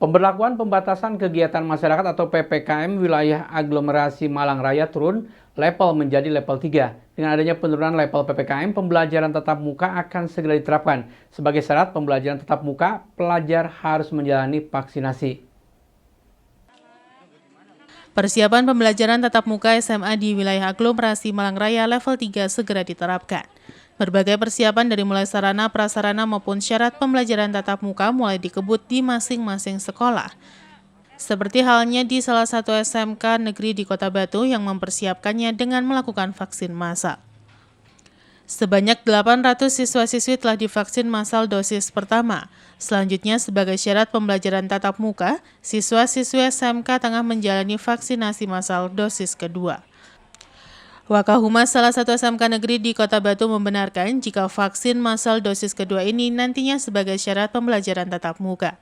Pemberlakuan pembatasan kegiatan masyarakat atau PPKM wilayah aglomerasi Malang Raya turun level menjadi level 3. Dengan adanya penurunan level PPKM, pembelajaran tatap muka akan segera diterapkan. Sebagai syarat pembelajaran tatap muka, pelajar harus menjalani vaksinasi. Persiapan pembelajaran tatap muka SMA di wilayah aglomerasi Malang Raya level 3 segera diterapkan. Berbagai persiapan dari mulai sarana, prasarana maupun syarat pembelajaran tatap muka mulai dikebut di masing-masing sekolah. Seperti halnya di salah satu SMK negeri di Kota Batu yang mempersiapkannya dengan melakukan vaksin massal. Sebanyak 800 siswa-siswi telah divaksin massal dosis pertama. Selanjutnya, sebagai syarat pembelajaran tatap muka, siswa-siswi SMK tengah menjalani vaksinasi massal dosis kedua. Wakahumas salah satu SMK negeri di Kota Batu membenarkan jika vaksin massal dosis kedua ini nantinya sebagai syarat pembelajaran tatap muka.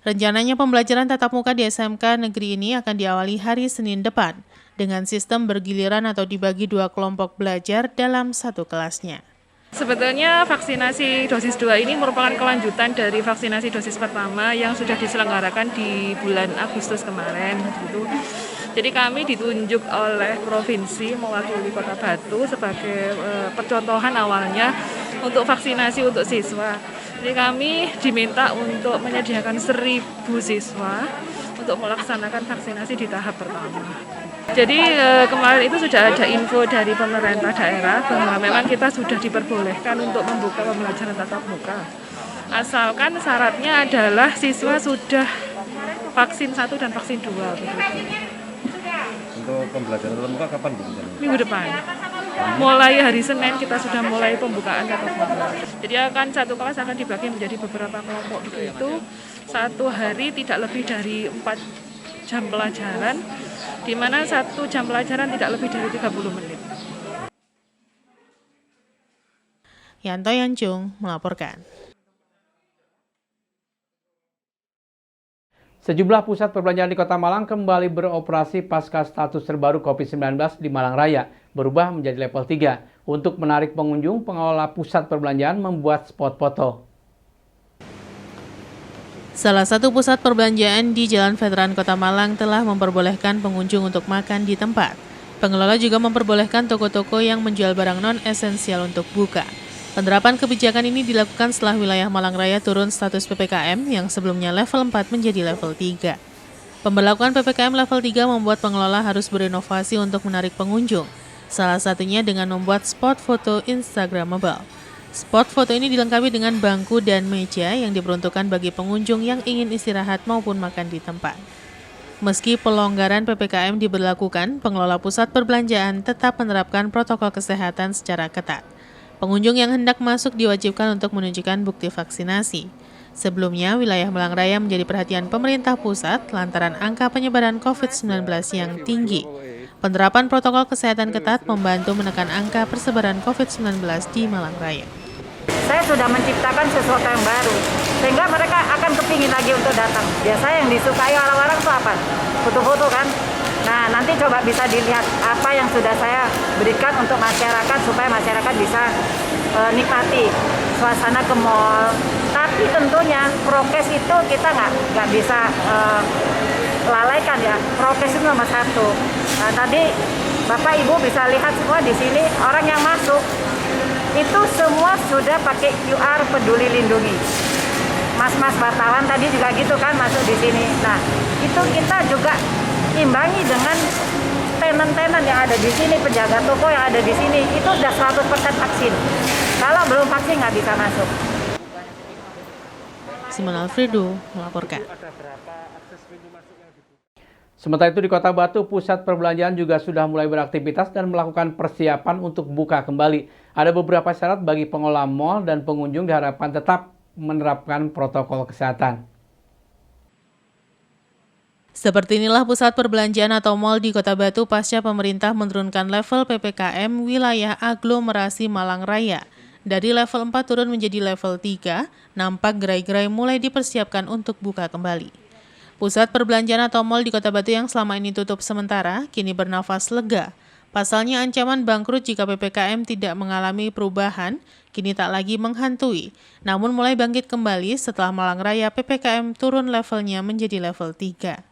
Rencananya pembelajaran tatap muka di SMK negeri ini akan diawali hari Senin depan dengan sistem bergiliran atau dibagi 2 kelompok belajar dalam satu kelasnya. Sebetulnya vaksinasi dosis 2 ini merupakan kelanjutan dari vaksinasi dosis pertama yang sudah diselenggarakan di bulan Agustus kemarin. Gitu. Jadi kami ditunjuk oleh provinsi mewakili Kota Batu sebagai percontohan awalnya untuk vaksinasi untuk siswa. Jadi kami diminta untuk menyediakan 1.000 siswa untuk melaksanakan vaksinasi di tahap pertama. Jadi kemarin itu sudah ada info dari pemerintah daerah bahwa memang kita sudah diperbolehkan untuk membuka pembelajaran tatap muka. Asalkan syaratnya adalah siswa sudah vaksin 1 dan vaksin 2. Begitu. Untuk pembelajaran tatap muka kapan Bu? Minggu depan. Mulai hari Senin kita sudah mulai pembukaan tatap muka. Jadi satu kelas akan dibagi menjadi beberapa kelompok begitu. Satu hari tidak lebih dari 4 jam pelajaran, di mana 1 jam pelajaran tidak lebih dari 30 menit. Yanto Yanjung melaporkan. Sejumlah pusat perbelanjaan di Kota Malang kembali beroperasi pasca status terbaru COVID-19 di Malang Raya berubah menjadi level 3. Untuk menarik pengunjung, pengelola pusat perbelanjaan membuat spot foto. Salah satu pusat perbelanjaan di Jalan Veteran Kota Malang telah memperbolehkan pengunjung untuk makan di tempat. Pengelola juga memperbolehkan toko-toko yang menjual barang non-esensial untuk buka. Penerapan kebijakan ini dilakukan setelah wilayah Malang Raya turun status PPKM yang sebelumnya level 4 menjadi level 3. Pemberlakuan PPKM level 3 membuat pengelola harus berinovasi untuk menarik pengunjung. Salah satunya dengan membuat spot foto Instagramable. Spot foto ini dilengkapi dengan bangku dan meja yang diperuntukkan bagi pengunjung yang ingin istirahat maupun makan di tempat. Meski pelonggaran PPKM diberlakukan, pengelola pusat perbelanjaan tetap menerapkan protokol kesehatan secara ketat. Pengunjung yang hendak masuk diwajibkan untuk menunjukkan bukti vaksinasi. Sebelumnya, wilayah Malang Raya menjadi perhatian pemerintah pusat lantaran angka penyebaran COVID-19 yang tinggi. Penerapan protokol kesehatan ketat membantu menekan angka persebaran COVID-19 di Malang Raya. Saya sudah menciptakan sesuatu yang baru, sehingga mereka akan kepingin lagi untuk datang. Biasanya yang disukai orang-orang itu apa? Foto-foto kan? Nah, nanti coba bisa dilihat apa yang sudah saya berikan untuk masyarakat, supaya masyarakat bisa nikmati suasana ke mall. Tapi tentunya prokes itu kita nggak bisa lalaikan ya. Prokes itu nomor 1. Nah, tadi Bapak Ibu bisa lihat semua di sini orang yang masuk itu semua sudah pakai QR Peduli Lindungi. Mas-mas wartawan tadi juga gitu kan masuk di sini. Nah, itu kita juga imbangi dengan tenan-tenan yang ada di sini, penjaga toko yang ada di sini, itu sudah 100% vaksin. Kalau belum vaksin nggak bisa masuk. Simon Alfredo melaporkan. Sementara itu di Kota Batu, pusat perbelanjaan juga sudah mulai beraktivitas dan melakukan persiapan untuk buka kembali. Ada beberapa syarat bagi pengelola mal dan pengunjung diharapkan tetap menerapkan protokol kesehatan. Seperti inilah pusat perbelanjaan atau mal di Kota Batu pasca pemerintah menurunkan level PPKM wilayah aglomerasi Malang Raya. Dari level 4 turun menjadi level 3, nampak gerai-gerai mulai dipersiapkan untuk buka kembali. Pusat perbelanjaan atau mal di Kota Batu yang selama ini tutup sementara, kini bernafas lega. Pasalnya ancaman bangkrut jika PPKM tidak mengalami perubahan kini tak lagi menghantui, namun mulai bangkit kembali setelah Malang Raya PPKM turun levelnya menjadi level 3.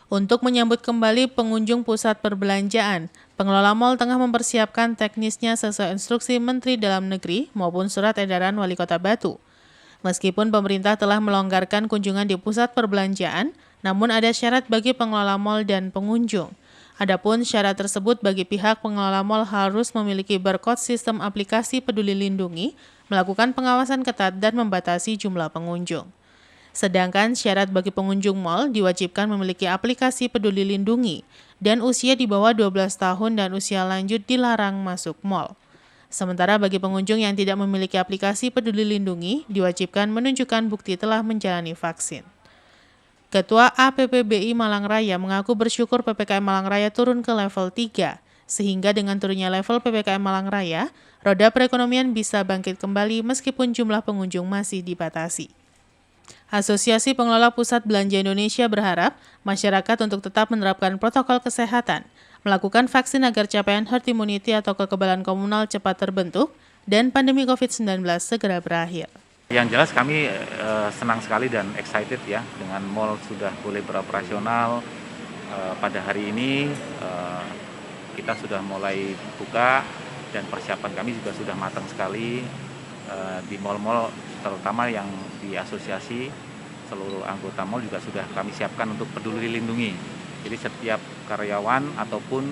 Untuk menyambut kembali pengunjung pusat perbelanjaan, pengelola mal tengah mempersiapkan teknisnya sesuai instruksi Menteri Dalam Negeri maupun surat edaran Wali Kota Batu. Meskipun pemerintah telah melonggarkan kunjungan di pusat perbelanjaan, namun ada syarat bagi pengelola mal dan pengunjung. Adapun syarat tersebut bagi pihak pengelola mal harus memiliki barcode sistem aplikasi Peduli Lindungi, melakukan pengawasan ketat dan membatasi jumlah pengunjung. Sedangkan syarat bagi pengunjung mal diwajibkan memiliki aplikasi Peduli Lindungi dan usia di bawah 12 tahun dan usia lanjut dilarang masuk mal. Sementara bagi pengunjung yang tidak memiliki aplikasi Peduli Lindungi diwajibkan menunjukkan bukti telah menjalani vaksin. Ketua APPBI Malang Raya mengaku bersyukur PPKM Malang Raya turun ke level 3, sehingga dengan turunnya level PPKM Malang Raya, roda perekonomian bisa bangkit kembali meskipun jumlah pengunjung masih dibatasi. Asosiasi Pengelola Pusat Belanja Indonesia berharap masyarakat untuk tetap menerapkan protokol kesehatan, melakukan vaksin agar capaian herd immunity atau kekebalan komunal cepat terbentuk, dan pandemi COVID-19 segera berakhir. Yang jelas kami senang sekali dan excited ya dengan mal sudah boleh beroperasional. Pada hari ini kita sudah mulai buka dan persiapan kami juga sudah matang sekali di mal-mal, terutama yang di asosiasi. Seluruh anggota mal juga sudah kami siapkan untuk Peduli Lindungi. Jadi setiap karyawan ataupun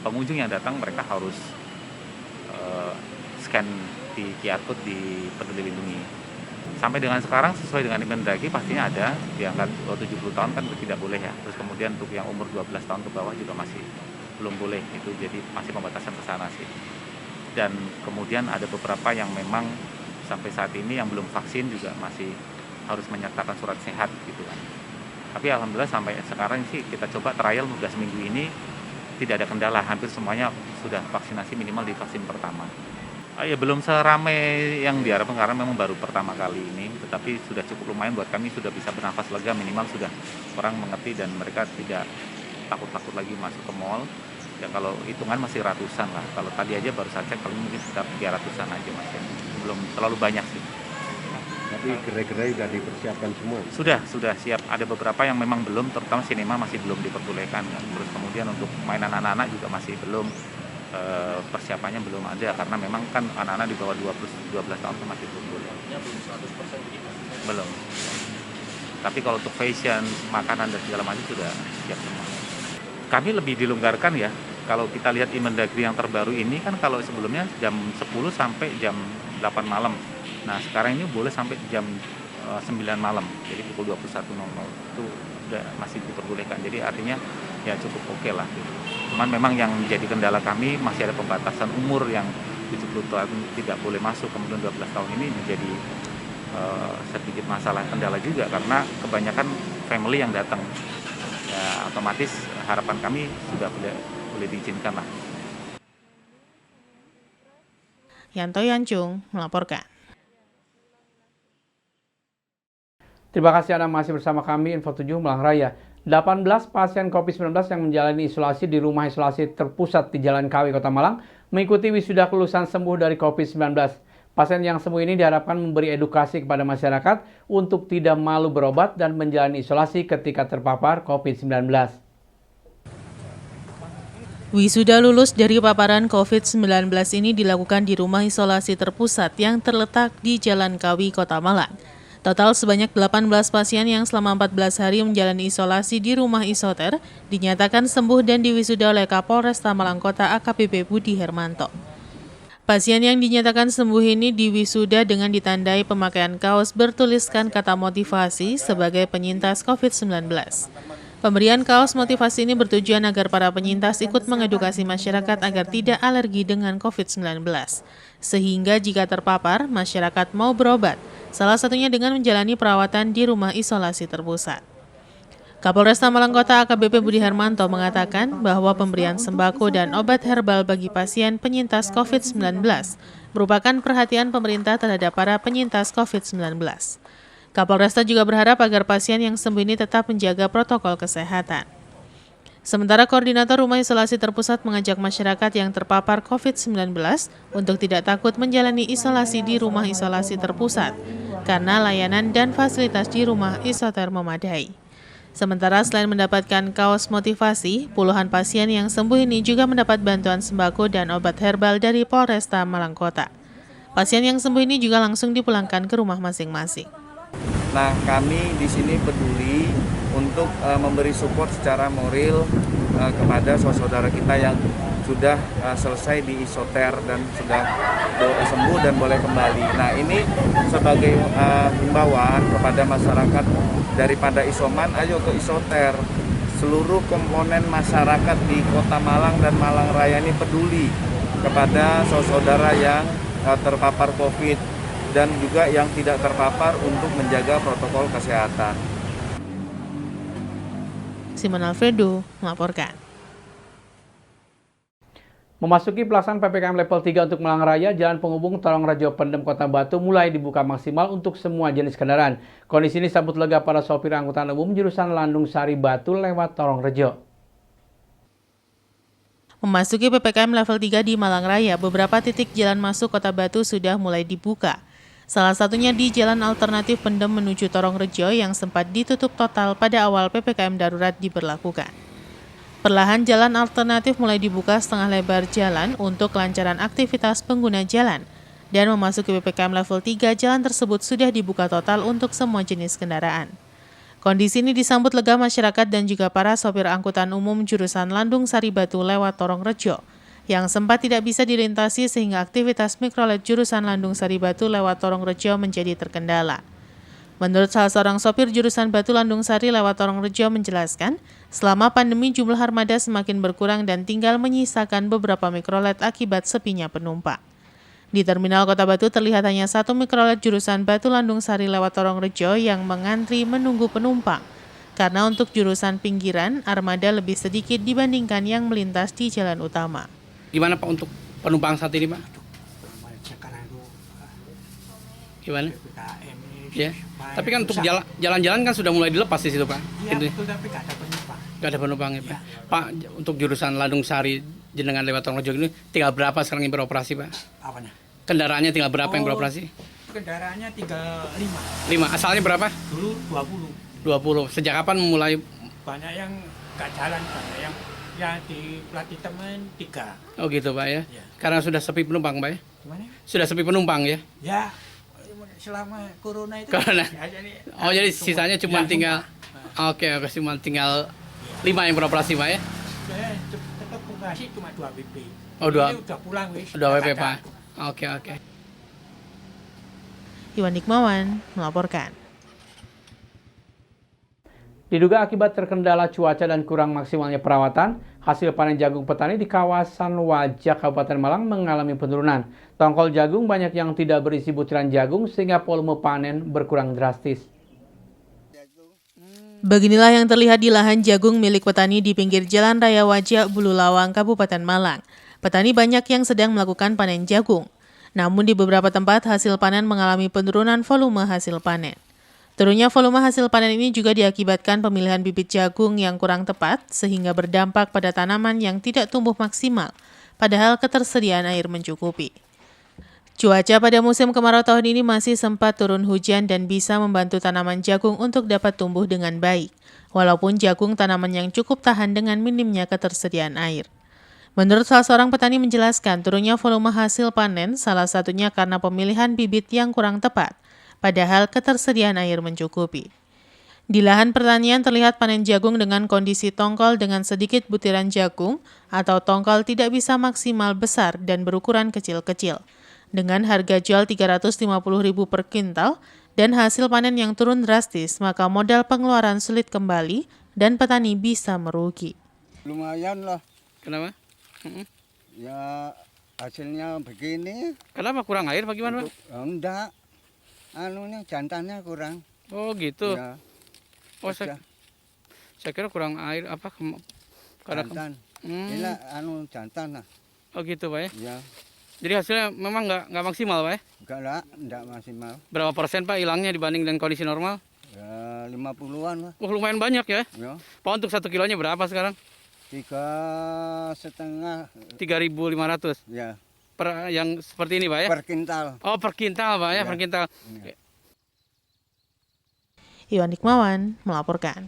pengunjung yang datang mereka harus scan di QR code di Peduli Lindungi. Sampai dengan sekarang sesuai dengan Mendagri pastinya ada di angka 70 tahun kan tidak boleh ya. Terus kemudian untuk yang umur 12 tahun ke bawah juga masih belum boleh, itu jadi masih pembatasan ke sana sih. Dan kemudian ada beberapa yang memang sampai saat ini yang belum vaksin juga masih harus menyertakan surat sehat gitu kan. Tapi alhamdulillah sampai sekarang sih kita coba trial udah seminggu ini tidak ada kendala, hampir semuanya sudah vaksinasi minimal di vaksin pertama. Ya belum seramai yang diharapkan karena memang baru pertama kali ini, tetapi sudah cukup lumayan buat kami, sudah bisa bernafas lega, minimal sudah orang mengerti dan mereka tidak takut-takut lagi masuk ke mall. Ya kalau hitungan masih ratusan lah, kalau tadi aja baru saya cek paling mungkin sekitar 300-an aja masih, belum terlalu banyak sih. Tapi gerai-gerai sudah dipersiapkan semua? Sudah siap, ada beberapa yang memang belum, terutama sinema masih belum diperbolehkan kan. Terus kemudian untuk mainan anak-anak juga masih belum. Persiapannya belum ada karena memang kan anak-anak di bawah 12 tahun kan masih belum boleh. Belum 100% gitu. Belum. Tapi kalau untuk fashion, makanan dan segala macam sudah siap semua. Kami lebih dilonggarkan ya. Kalau kita lihat Mendagri yang terbaru ini kan kalau sebelumnya jam 10 sampai jam 8 malam. Nah, sekarang ini boleh sampai jam 9 malam. Jadi pukul 21.00 itu udah masih diperbolehkan. Jadi artinya ya cukup oke lah gitu. Cuman memang yang menjadi kendala kami masih ada pembatasan umur yang 70 tahun tidak boleh masuk, kemudian 12 tahun ini menjadi sedikit masalah kendala juga karena kebanyakan family yang datang. Ya otomatis harapan kami sudah boleh diizinkan lah. Yanto Yancung melaporkan. Terima kasih Anda masih bersama kami Info 7 Malang Raya. 18 pasien COVID-19 yang menjalani isolasi di rumah isolasi terpusat di Jalan Kawi, Kota Malang, mengikuti wisuda kelulusan sembuh dari COVID-19. Pasien yang sembuh ini diharapkan memberi edukasi kepada masyarakat untuk tidak malu berobat dan menjalani isolasi ketika terpapar COVID-19. Wisuda lulus dari paparan COVID-19 ini dilakukan di rumah isolasi terpusat yang terletak di Jalan Kawi, Kota Malang. Total sebanyak 18 pasien yang selama 14 hari menjalani isolasi di rumah isoter dinyatakan sembuh dan diwisuda oleh Kapolresta Malang Kota AKBP Budi Hermanto. Pasien yang dinyatakan sembuh ini diwisuda dengan ditandai pemakaian kaos bertuliskan kata motivasi sebagai penyintas COVID-19. Pemberian kaos motivasi ini bertujuan agar para penyintas ikut mengedukasi masyarakat agar tidak alergi dengan COVID-19. Sehingga jika terpapar, masyarakat mau berobat, salah satunya dengan menjalani perawatan di rumah isolasi terpusat. Kapolresta Malang Kota AKBP Budi Hermanto mengatakan bahwa pemberian sembako dan obat herbal bagi pasien penyintas COVID-19 merupakan perhatian pemerintah terhadap para penyintas COVID-19. Kapolresta juga berharap agar pasien yang sembuh ini tetap menjaga protokol kesehatan. Sementara Koordinator Rumah Isolasi Terpusat mengajak masyarakat yang terpapar COVID-19 untuk tidak takut menjalani isolasi di rumah isolasi terpusat, karena layanan dan fasilitas di rumah isoter memadai. Sementara selain mendapatkan kaos motivasi, puluhan pasien yang sembuh ini juga mendapat bantuan sembako dan obat herbal dari Polresta Malang Kota. Pasien yang sembuh ini juga langsung dipulangkan ke rumah masing-masing. Nah, kami di sini peduli untuk memberi support secara moral kepada saudara kita yang sudah selesai di isoter dan sudah sembuh dan boleh kembali. Nah, ini sebagai himbauan kepada masyarakat daripada isoman, ayo ke isoter. Seluruh komponen masyarakat di Kota Malang dan Malang Raya ini peduli kepada saudara yang terpapar COVID dan juga yang tidak terpapar untuk menjaga protokol kesehatan. Simon Alfredo melaporkan. Memasuki pelaksanaan PPKM level 3 untuk Malang Raya, jalan penghubung Torongrejo Pendem Kota Batu mulai dibuka maksimal untuk semua jenis kendaraan. Kondisi ini sambut lega para sopir angkutan umum jurusan Landung Sari Batu lewat Torongrejo. Memasuki PPKM level 3 di Malang Raya, beberapa titik jalan masuk Kota Batu sudah mulai dibuka. Salah satunya di jalan alternatif Pendem menuju Torongrejo yang sempat ditutup total pada awal PPKM darurat diberlakukan. Perlahan jalan alternatif mulai dibuka setengah lebar jalan untuk kelancaran aktivitas pengguna jalan. Dan memasuki PPKM level 3, jalan tersebut sudah dibuka total untuk semua jenis kendaraan. Kondisi ini disambut lega masyarakat dan juga para sopir angkutan umum jurusan Landung Sari Batu lewat Torongrejo, yang sempat tidak bisa dilintasi sehingga aktivitas mikrolet jurusan Landung Sari Batu lewat Torongrejo menjadi terkendala. Menurut salah seorang sopir jurusan Batu Landung Sari lewat Torongrejo menjelaskan, selama pandemi jumlah armada semakin berkurang dan tinggal menyisakan beberapa mikrolet akibat sepinya penumpang. Di Terminal Kota Batu terlihat hanya satu mikrolet jurusan Batu Landung Sari lewat Torongrejo yang mengantri menunggu penumpang, karena untuk jurusan pinggiran, armada lebih sedikit dibandingkan yang melintas di jalan utama. Gimana Pak untuk penumpang saat ini Pak? Gimana? Ya, tapi kan untuk jalan-jalan kan sudah mulai dilepas di situ Pak. Iya, betul, tapi nggak ada penumpang. Nggak ada penumpang ya Pak. Ya. Pak, untuk jurusan Landung Sari jenengan lewat Torongrejo ini tinggal berapa sekarang yang beroperasi Pak? Apanya? Kendaraannya tinggal berapa yang beroperasi? Kendaraannya tinggal 5. 5. Asalnya berapa? Dulu 20. 20. Sejak kapan mulai? Banyak yang nggak jalan, banyak yang ya di plat teman 3. Oh gitu Pak ya? Ya. Karena sudah sepi penumpang Pak ya? Gimana? Sudah sepi penumpang ya? Ya, selama corona itu. Corona. Ya, Jadi sisanya cuma tinggal. Oke, cuma tinggal 5 yang beroperasi Pak ya? Saya tetap operasi cuma 2 WP. Oh, 2. Ini udah pulang wis. Udah WP Pak. Oke. Iwan Nikmawan melaporkan. Diduga akibat terkendala cuaca dan kurang maksimalnya perawatan, hasil panen jagung petani di kawasan Wajak Kabupaten Malang mengalami penurunan. Tongkol jagung banyak yang tidak berisi butiran jagung sehingga volume panen berkurang drastis. Beginilah yang terlihat di lahan jagung milik petani di pinggir Jalan Raya Wajak, Bululawang, Kabupaten Malang. Petani banyak yang sedang melakukan panen jagung. Namun di beberapa tempat hasil panen mengalami penurunan volume hasil panen. Turunnya volume hasil panen ini juga diakibatkan pemilihan bibit jagung yang kurang tepat sehingga berdampak pada tanaman yang tidak tumbuh maksimal, padahal ketersediaan air mencukupi. Cuaca pada musim kemarau tahun ini masih sempat turun hujan dan bisa membantu tanaman jagung untuk dapat tumbuh dengan baik, walaupun jagung tanaman yang cukup tahan dengan minimnya ketersediaan air. Menurut salah seorang petani menjelaskan, turunnya volume hasil panen salah satunya karena pemilihan bibit yang kurang tepat, padahal ketersediaan air mencukupi. Di lahan pertanian terlihat panen jagung dengan kondisi tongkol dengan sedikit butiran jagung atau tongkol tidak bisa maksimal besar dan berukuran kecil-kecil. Dengan harga jual Rp350.000 per kintal dan hasil panen yang turun drastis, maka modal pengeluaran sulit kembali dan petani bisa merugi. Lumayan lah. Kenapa? Ya hasilnya begini. Kenapa kurang air bagaimana Pak? Enggak. Jantannya kurang. Oh gitu. Ya, Oh saya kira kurang air apa? jantan. Ini jantan lah. Oh gitu Pak ya? Ya. Jadi hasilnya memang nggak maksimal Pak ya? Enggak maksimal. Berapa persen Pak hilangnya dibanding dengan kondisi normal? Ya 50-an lah. Wah lumayan banyak ya? Ya. Pak untuk 1 kilonya berapa sekarang? 3,5. 3.500 Ya, per yang seperti ini Pak ya? per kintal. Oh per kintal Pak ya, Ya. per kintal. Ya. Iwan Hikmawan melaporkan.